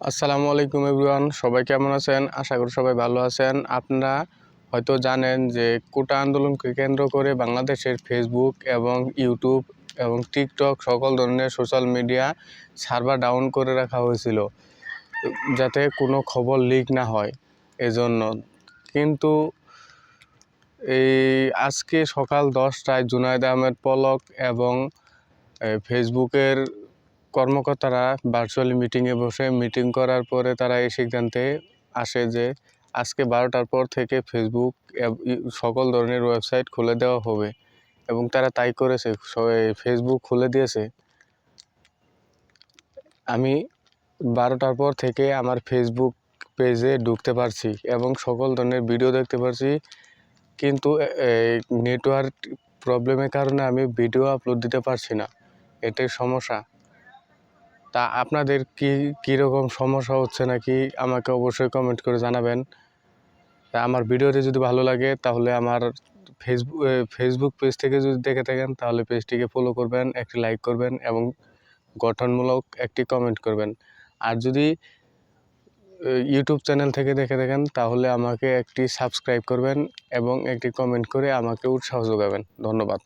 আসসালামু আলাইকুম এভরিওয়ান, সবাই কেমন আছেন? আশা করি সবাই ভালো আছেন। আপনারা হয়তো জানেন যে কোটা আন্দোলনকে কেন্দ্র করে বাংলাদেশের ফেসবুক এবং ইউটিউব এবং টিকটক সকল ধরনের সোশ্যাল মিডিয়া সার্ভার ডাউন করে রাখা হয়েছিল যাতে কোনো খবর লিক না হয় এজন্য। কিন্তু এই আজকে সকাল 10টায় জুনায়েদ আহমেদ পলক এবং ফেসবুকের কর্মকর্তারা ভার্চুয়ালি মিটিংয়ে বসে মিটিং করার পরে তারা এই সিদ্ধান্তে আসে যে আজকে 12টার পর থেকে ফেসবুক সকল ধরনের ওয়েবসাইট খুলে দেওয়া হবে এবং তারা তাই করেছে। ফেসবুক খুলে দিয়েছে। আমি 12টার পর থেকে আমার ফেসবুক পেজে ঢুকতে পারছি এবং সকল ধরনের ভিডিও দেখতে পারছি, কিন্তু নেটওয়ার্ক প্রবলেমের কারণে আমি ভিডিও আপলোড দিতে পারছি না। এটাই সমস্যা। তা আপনাদের কীরকম সমস্যা হচ্ছে নাকি আমাকে অবশ্যই কমেন্ট করে জানাবেন। তা আমার ভিডিওটি যদি ভালো লাগে তাহলে আমার ফেসবুক পেজ থেকে যদি দেখে থাকেন তাহলে পেজটিকে ফলো করবেন, একটি লাইক করবেন এবং গঠনমূলক একটি কমেন্ট করবেন। আর যদি ইউটিউব চ্যানেল থেকে দেখে থাকেন তাহলে আমাকে একটি সাবস্ক্রাইব করবেন এবং একটি কমেন্ট করে আমাকে উৎসাহ যোগাবেন। ধন্যবাদ।